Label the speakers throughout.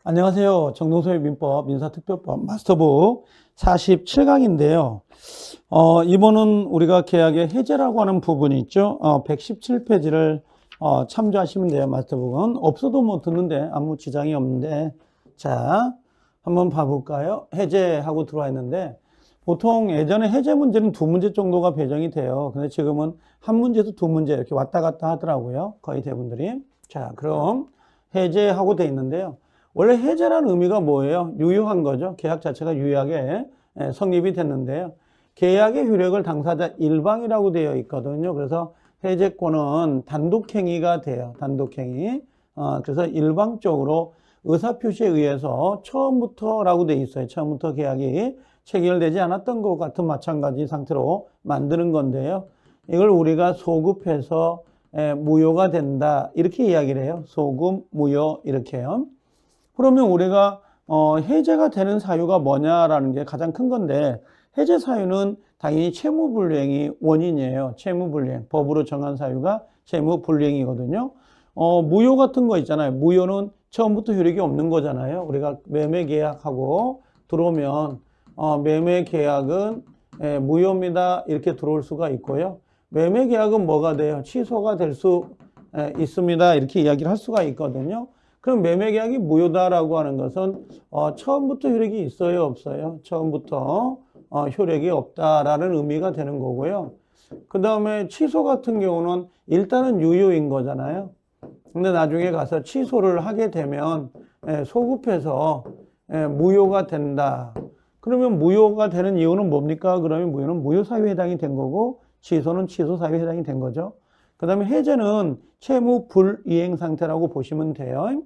Speaker 1: 안녕하세요. 정동서의 민법, 민사특별법 마스터북 47강인데요. 이번은 우리가 계약의 해제라고 하는 부분이 있죠. 117페이지를 참조하시면 돼요. 마스터북은. 없어도 뭐 듣는데 아무 지장이 없는데. 자, 한번 봐볼까요? 해제하고 들어와 있는데, 보통 예전에 해제 문제는 두 문제 정도가 배정이 돼요. 근데 지금은 한 문제에서 두 문제 이렇게 왔다 갔다 하더라고요. 거의 대부분들이. 자, 그럼 해제하고 돼 있는데요. 원래 해제라는 의미가 뭐예요? 유효한 거죠. 계약 자체가 유효하게 성립이 됐는데요. 계약의 효력을 당사자 일방이라고 되어 있거든요. 그래서 해제권은 단독행위가 돼요. 단독행위. 그래서 일방적으로 의사표시에 의해서 처음부터라고 되어 있어요. 처음부터 계약이 체결되지 않았던 것 같은 마찬가지 상태로 만드는 건데요. 이걸 우리가 소급해서 무효가 된다. 이렇게 이야기를 해요. 소급, 무효 이렇게요. 그러면 우리가 해제가 되는 사유가 뭐냐라는 게 가장 큰 건데, 해제 사유는 당연히 채무불이행이 원인이에요. 채무불이행. 법으로 정한 사유가 채무불이행이거든요. 무효 같은 거 있잖아요. 무효는 처음부터 효력이 없는 거잖아요. 우리가 매매 계약하고 들어오면 매매 계약은 무효입니다. 이렇게 들어올 수가 있고요. 매매 계약은 뭐가 돼요? 취소가 될 수 있습니다. 이렇게 이야기를 할 수가 있거든요. 그럼 매매 계약이 무효다라고 하는 것은 처음부터 효력이 있어요, 없어요? 처음부터 효력이 없다라는 의미가 되는 거고요. 그 다음에 취소 같은 경우는 일단은 유효인 거잖아요. 근데 나중에 가서 취소를 하게 되면 소급해서 무효가 된다. 그러면 무효가 되는 이유는 뭡니까? 그러면 무효는 무효 사유에 해당이 된 거고, 취소는 취소 사유에 해당이 된 거죠. 그 다음에 해제는 채무 불이행 상태라고 보시면 돼요.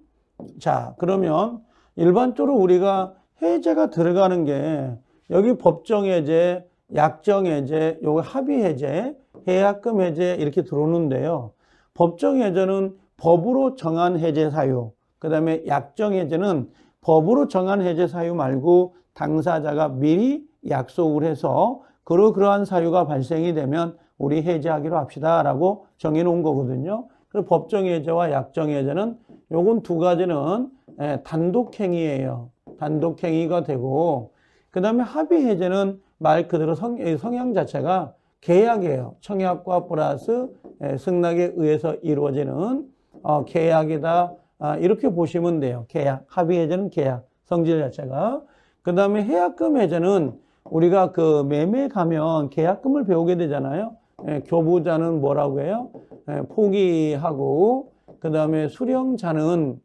Speaker 1: 자, 그러면 일반적으로 우리가 해제가 들어가는 게 여기 법정 해제, 약정 해제, 요거 합의 해제, 해약금 해제 이렇게 들어오는데요. 법정 해제는 법으로 정한 해제 사유, 그 다음에 약정 해제는 법으로 정한 해제 사유 말고 당사자가 미리 약속을 해서 그러한 사유가 발생이 되면 우리 해제하기로 합시다라고 정해놓은 거거든요. 그리고 법정 해제와 약정 해제는 요건 두 가지는 단독행위예요. 단독행위가 되고, 그 다음에 합의 해제는 말 그대로 성향 자체가 계약이에요. 청약과 플러스 승낙에 의해서 이루어지는 계약이다. 이렇게 보시면 돼요. 계약. 합의 해제는 계약. 성질 자체가. 그 다음에 해약금 해제는 우리가 그 매매 가면 계약금을 배우게 되잖아요. 교부자는 뭐라고 해요? 포기하고, 그 다음에 수령자는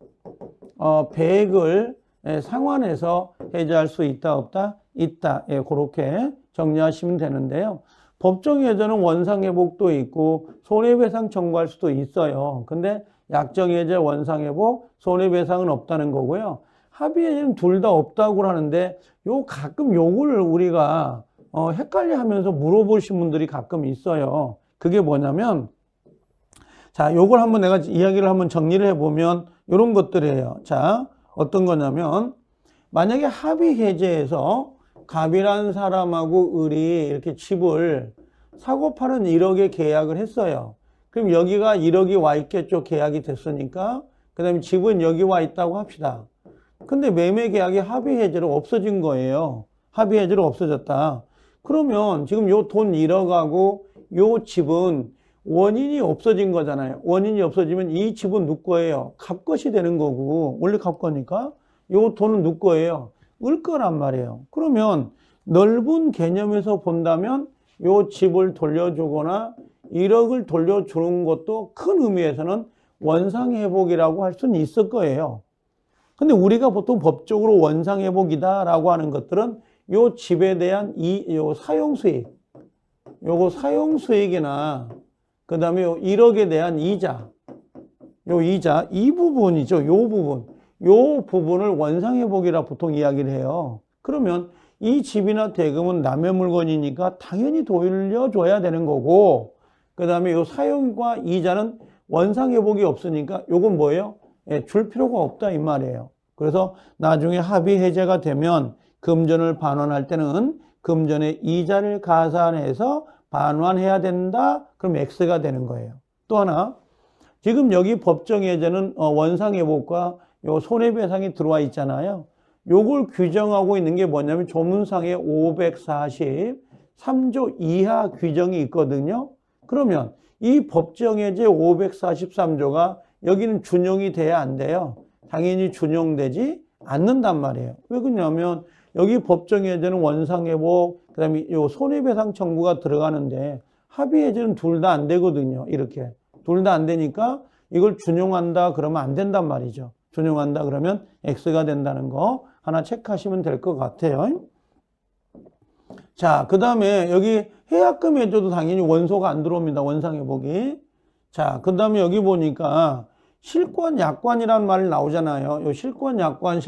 Speaker 1: 배액을 상환해서 해제할 수 있다, 없다? 있다. 그렇게 정리하시면 되는데요. 법정 해제는 원상회복도 있고 손해배상 청구할 수도 있어요. 근데 약정 해제, 원상회복, 손해배상은 없다는 거고요. 합의 해제는 둘 다 없다고 하는데 가끔 요걸 우리가 헷갈려 하면서 물어보신 분들이 가끔 있어요. 그게 뭐냐면, 자, 요걸 한번 내가 이야기를 한번 정리를 해보면 요런 것들이에요. 자, 어떤 거냐면, 만약에 합의 해제에서 갑이라는 사람하고 을이 이렇게 집을 사고 파는 1억에 계약을 했어요. 그럼 여기가 1억이 와 있겠죠. 계약이 됐으니까. 그 다음에 집은 여기 와 있다고 합시다. 근데 매매 계약이 합의 해제로 없어진 거예요. 합의 해제로 없어졌다. 그러면 지금 요 돈 1억하고 요 집은 원인이 없어진 거잖아요. 원인이 없어지면 이 집은 누구 거예요? 갑 것이 되는 거고, 원래 갑 거니까 요 돈은 누구 거예요? 을 거란 말이에요. 그러면 넓은 개념에서 본다면 요 집을 돌려주거나 1억을 돌려주는 것도 큰 의미에서는 원상회복이라고 할 수는 있을 거예요. 근데 우리가 보통 법적으로 원상회복이다라고 하는 것들은 요 집에 대한 요 사용수익, 요거 사용수익이나 그 다음에 요 1억에 대한 이자, 이 부분이죠. 요 부분을 원상회복이라 보통 이야기를 해요. 그러면 이 집이나 대금은 남의 물건이니까 당연히 돌려줘야 되는 거고, 그 다음에 요 사용과 이자는 원상회복이 없으니까 요건 뭐예요? 줄 필요가 없다 이 말이에요. 그래서 나중에 합의 해제가 되면 금전을 반환할 때는 금전의 이자를 가산해서 반환해야 된다. 그럼 X가 되는 거예요. 또 하나, 지금 여기 법정 해제는 원상회복과 요 손해배상이 들어와 있잖아요. 요걸 규정하고 있는 게 뭐냐면 조문상에 543조 이하 규정이 있거든요. 그러면 이 법정해제 543조가 여기는 준용이 돼야 안 돼요. 당연히 준용되지 않는단 말이에요. 왜 그러냐면 여기 법정해제는 원상회복, 그 다음에 요 손해배상 청구가 들어가는데 합의해제는 둘 다 안 되거든요. 이렇게. 둘 다 안 되니까 이걸 준용한다 그러면 안 된단 말이죠. 준용한다 그러면 X가 된다는 거 하나 체크하시면 될 것 같아요. 자, 그 다음에 여기 해약금 해줘도 당연히 원소가 안 들어옵니다. 원상회복이. 자, 그 다음에 여기 보니까 실권 약관이라는 말이 나오잖아요. 요 실권 약관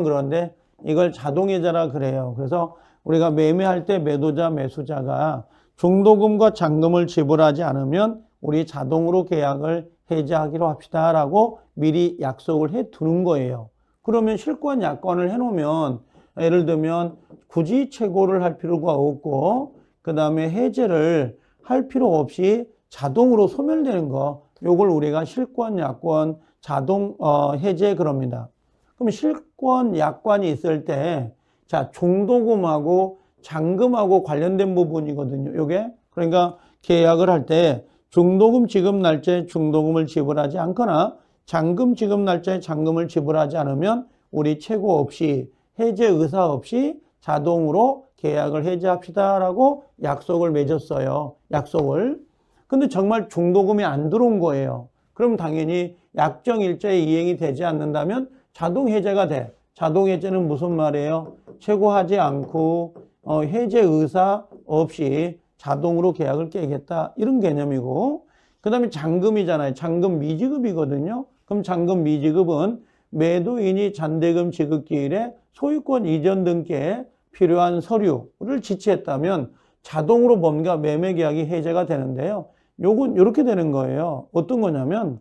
Speaker 1: 그런데 이걸 자동해제라 그래요. 그래서 우리가 매매할 때 매도자, 매수자가 중도금과 잔금을 지불하지 않으면 우리 자동으로 계약을 해제하기로 합시다라고 미리 약속을 해 두는 거예요. 그러면 실권 약관을 해놓으면 예를 들면 굳이 최고를 할 필요가 없고 그 다음에 해제를 할 필요 없이 자동으로 소멸되는 거, 요걸 우리가 실권 약관 자동 해제 그럽니다. 그럼 실권 약관이 있을 때 자, 중도금하고 잔금하고 관련된 부분이거든요. 요게 그러니까 계약을 할 때 중도금 지급 날짜에 중도금을 지불하지 않거나 잔금 지급 날짜에 잔금을 지불하지 않으면 우리 최고 없이 해제 의사 없이 자동으로 계약을 해제합시다라고 약속을 맺었어요. 약속을. 근데 정말 중도금이 안 들어온 거예요. 그럼 당연히 약정 일자에 이행이 되지 않는다면 자동 해제가 돼. 자동 해제는 무슨 말이에요? 최고하지 않고 해제 의사 없이 자동으로 계약을 깨겠다. 이런 개념이고 그 다음에 잔금이잖아요. 잔금 미지급이거든요. 그럼 잔금 미지급은 매도인이 잔대금 지급 기일에 소유권 이전 등기에 필요한 서류를 지치했다면 자동으로 뭔가 매매 계약이 해제가 되는데요. 요건 이렇게 되는 거예요. 어떤 거냐면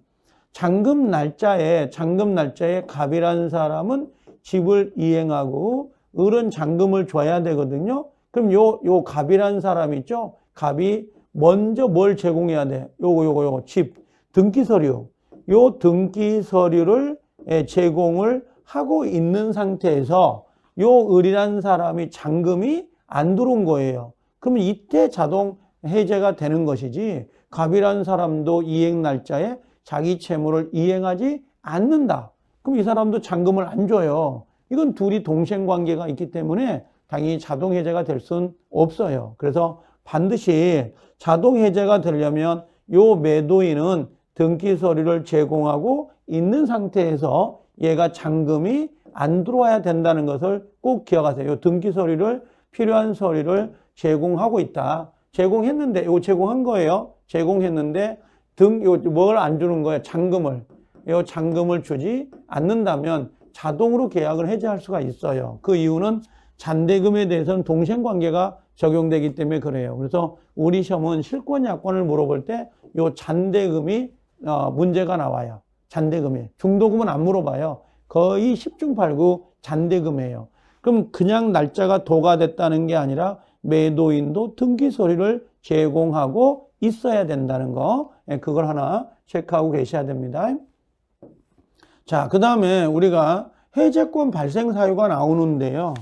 Speaker 1: 잔금 날짜에 갑이라는 사람은 집을 이행하고 을은 잔금을 줘야 되거든요. 그럼 요 갑이라는 사람 있죠? 갑이 먼저 뭘 제공해야 돼? 요거 집 등기 서류. 요 등기 서류를 제공을 하고 있는 상태에서 요 을이라는 사람이 잔금이 안 들어온 거예요. 그러면 이때 자동 해제가 되는 것이지 갑이라는 사람도 이행 날짜에 자기 채무를 이행하지 않는다. 그럼 이 사람도 잔금을 안 줘요. 이건 둘이 동생 관계가 있기 때문에 당연히 자동 해제가 될 수는 없어요. 그래서 반드시 자동 해제가 되려면 요 매도인은 등기 서류를 제공하고 있는 상태에서 얘가 잔금이 안 들어와야 된다는 것을 꼭 기억하세요. 요 등기 서류를 필요한 서류를 제공하고 있다. 제공했는데 요 제공한 거예요. 제공했는데 뭘 안 주는 거예요? 잔금을. 요 잔금을 주지 않는다면 자동으로 계약을 해제할 수가 있어요. 그 이유는 잔대금에 대해서는 동생관계가 적용되기 때문에 그래요. 그래서 우리 시험은 실권 약관을 물어볼 때 요 잔대금이 문제가 나와요. 잔대금이. 중도금은 안 물어봐요. 거의 10중 8구 잔대금이에요. 그럼 그냥 날짜가 도가 됐다는 게 아니라 매도인도 등기 서류를 제공하고 있어야 된다는 거, 그걸 하나 체크하고 계셔야 됩니다. 자, 그 다음에 우리가 해제권 발생 사유가 나오는데요.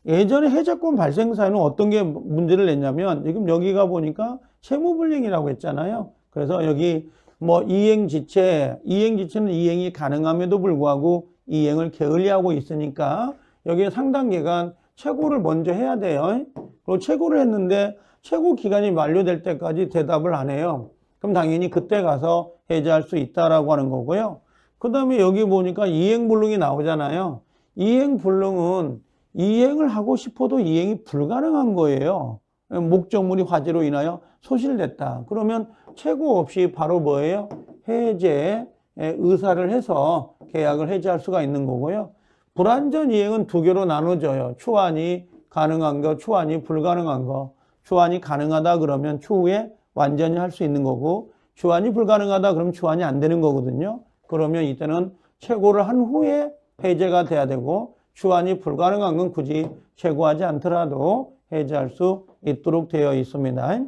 Speaker 1: 예전에 해제권 발생 사유는 어떤 게 문제를 냈냐면 지금 여기가 보니까 채무불이행이라고 했잖아요. 그래서 여기 뭐 이행지체는 이행이 가능함에도 불구하고 이행을 게을리하고 있으니까 여기에 상당 기간 최고를 먼저 해야 돼요. 그리고 최고를 했는데 최고 기간이 만료될 때까지 대답을 안 해요. 그럼 당연히 그때 가서 해제할 수 있다라고 하는 거고요. 그 다음에 여기 보니까 이행불능이 나오잖아요. 이행불능은 이행을 하고 싶어도 이행이 불가능한 거예요. 목적물이 화재로 인하여 소실됐다. 그러면 최고 없이 바로 뭐예요? 해제 의사를 해서 계약을 해제할 수가 있는 거고요. 불완전 이행은 두 개로 나눠져요. 추환이 가능한 거, 추환이 불가능한 거. 추환이 가능하다 그러면 추후에 완전히 할 수 있는 거고 추환이 불가능하다 그러면 추환이 안 되는 거거든요. 그러면 이때는 최고를 한 후에 해제가 돼야 되고 추환이 불가능한 건 굳이 최고하지 않더라도 해제할 수 있도록 되어 있습니다.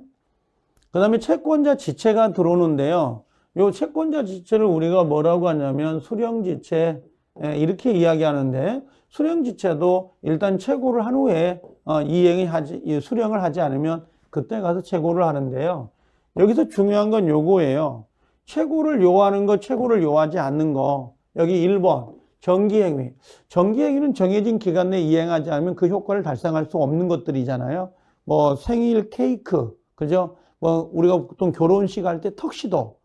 Speaker 1: 그 다음에 채권자 지체가 들어오는데요. 이 채권자 지체를 우리가 뭐라고 하냐면 수령지체, 이렇게 이야기하는데 수령지체도 일단 최고를 한 후에 수령을 하지 않으면 그때 가서 최고를 하는데요. 여기서 중요한 건 요거예요. 최고를 요하는 거, 최고를 요하지 않는 거. 여기 1번 정기행위. 정기행위는 정해진 기간 내에 이행하지 않으면 그 효과를 달성할 수 없는 것들이잖아요. 뭐 생일 케이크, 그죠? 뭐 우리가 보통 결혼식 할 때 턱시도.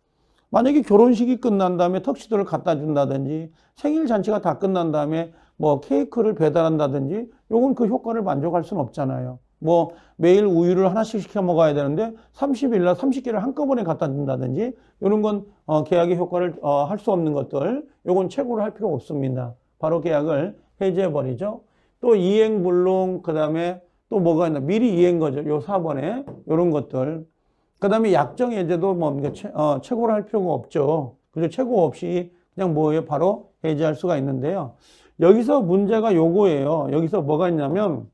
Speaker 1: 만약에 결혼식이 끝난 다음에 턱시도를 갖다 준다든지 생일 잔치가 다 끝난 다음에 뭐 케이크를 배달한다든지 요건 그 효과를 만족할 수는 없잖아요. 뭐 매일 우유를 하나씩 시켜 먹어야 되는데 30일 날 30개를 한꺼번에 갖다 준다든지 이런 건 계약의 효과를 할 수 없는 것들 요건 최고를 할 필요 없습니다. 바로 계약을 해지해 버리죠. 또 이행불능 그다음에 또 뭐가 있나 미리 이행 거죠. 요 4번에 요런 것들. 그다음에 약정 해제도 뭡니까 최고를 할 필요가 없죠. 그죠? 최고 없이 그냥 뭐예요? 바로 해지할 수가 있는데요. 여기서 문제가 요거예요. 여기서 뭐가 있냐면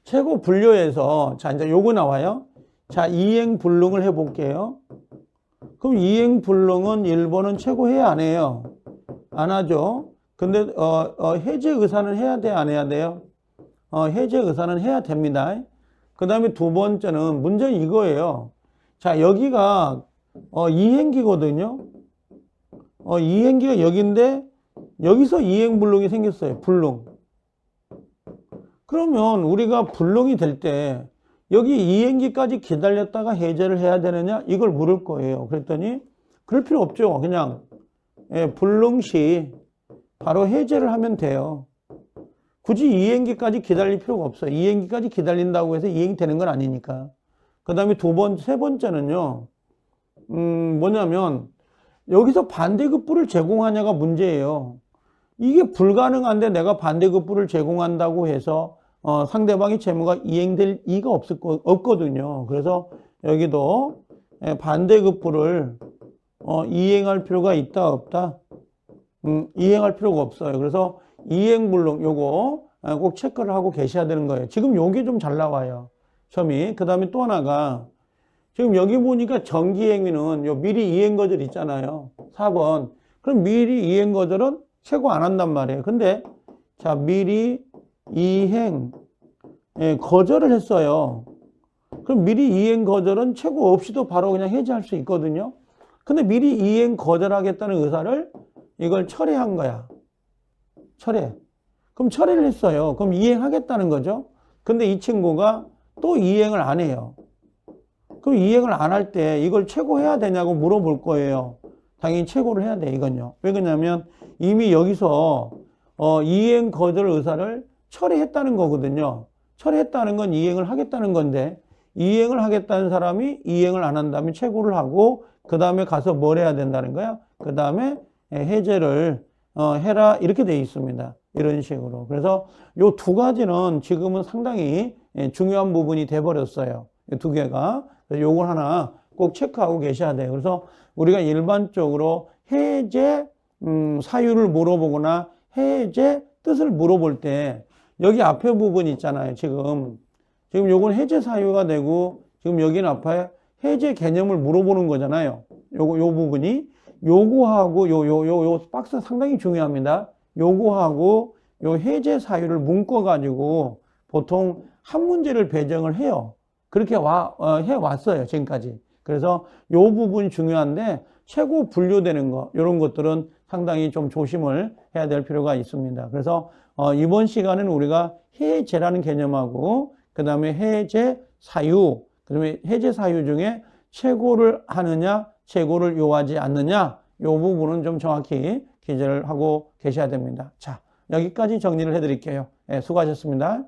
Speaker 1: 최고 분류에서 자 이제 요거 나와요. 자 이행 불능을 해볼게요. 그럼 이행 불능은 1번은 최고해야 안 해요? 안 하죠. 근데 해제 의사는 해야 돼 안 해야 돼요? 해제 의사는 해야 됩니다. 그 다음에 두 번째는 문제는 이거예요. 자 여기가 이행기거든요. 이행기가 여기인데 여기서 이행 불능이 생겼어요. 불능. 그러면 우리가 불능이 될 때 여기 이행기까지 기다렸다가 해제를 해야 되느냐? 이걸 물을 거예요. 그랬더니 그럴 필요 없죠. 그냥 불능 시 바로 해제를 하면 돼요. 굳이 이행기까지 기다릴 필요가 없어요. 이행기까지 기다린다고 해서 이행이 되는 건 아니니까. 그 다음에 세 번째는요. 뭐냐면 여기서 반대급부를 제공하냐가 문제예요. 이게 불가능한데 내가 반대급부를 제공한다고 해서 상대방의 채무가 이행될 이가 없거든요. 그래서 여기도 반대급부를 이행할 필요가 있다 없다? 이행할 필요가 없어요. 그래서 이행불능 요거 꼭 체크를 하고 계셔야 되는 거예요. 지금 요게 좀 잘 나와요. 점이. 그 다음에 또 하나가 지금 여기 보니까 정기행위는 요 미리 이행거절 있잖아요. 4번. 그럼 미리 이행거절은 최고 안 한단 말이에요. 근데 자 미리 이행 거절을 했어요. 그럼 미리 이행 거절은 최고 없이도 바로 그냥 해지할 수 있거든요. 근데 미리 이행 거절하겠다는 의사를 이걸 철회한 거야. 철회. 그럼 철회를 했어요. 그럼 이행하겠다는 거죠. 근데 이 친구가 또 이행을 안 해요. 그럼 이행을 안 할 때 이걸 최고해야 되냐고 물어볼 거예요. 당연히 최고를 해야 돼, 이건요. 왜 그러냐면 이미 여기서 이행 거절 의사를 철회했다는 거거든요. 철회했다는 건 이행을 하겠다는 건데 이행을 하겠다는 사람이 이행을 안 한다면 최고를 하고 그 다음에 가서 뭘 해야 된다는 거야? 그 다음에 해제를 해라 이렇게 돼 있습니다. 이런 식으로. 그래서 요 두 가지는 지금은 상당히 중요한 부분이 돼 버렸어요. 이 두 개가. 요걸 하나 꼭 체크하고 계셔야 돼요. 그래서 우리가 일반적으로 해제 사유를 물어보거나 해제 뜻을 물어볼 때 여기 앞에 부분 있잖아요. 지금 요건 해제 사유가 되고 지금 여기는 앞에 해제 개념을 물어보는 거잖아요. 요 부분이 요거하고 요 박스 상당히 중요합니다. 요거하고 요 해제 사유를 묶어 가지고 보통 한 문제를 배정을 해요. 그렇게 해 왔어요. 지금까지. 그래서 요 부분이 중요한데 최고 분류되는 거 이런 것들은 상당히 좀 조심을 해야 될 필요가 있습니다. 그래서 이번 시간은 우리가 해제라는 개념하고 그 다음에 해제 사유, 그 다음에 해제 사유 중에 최고를 하느냐, 최고를 요하지 않느냐 이 부분은 좀 정확히 기재를 하고 계셔야 됩니다. 자, 여기까지 정리를 해드릴게요. 수고하셨습니다.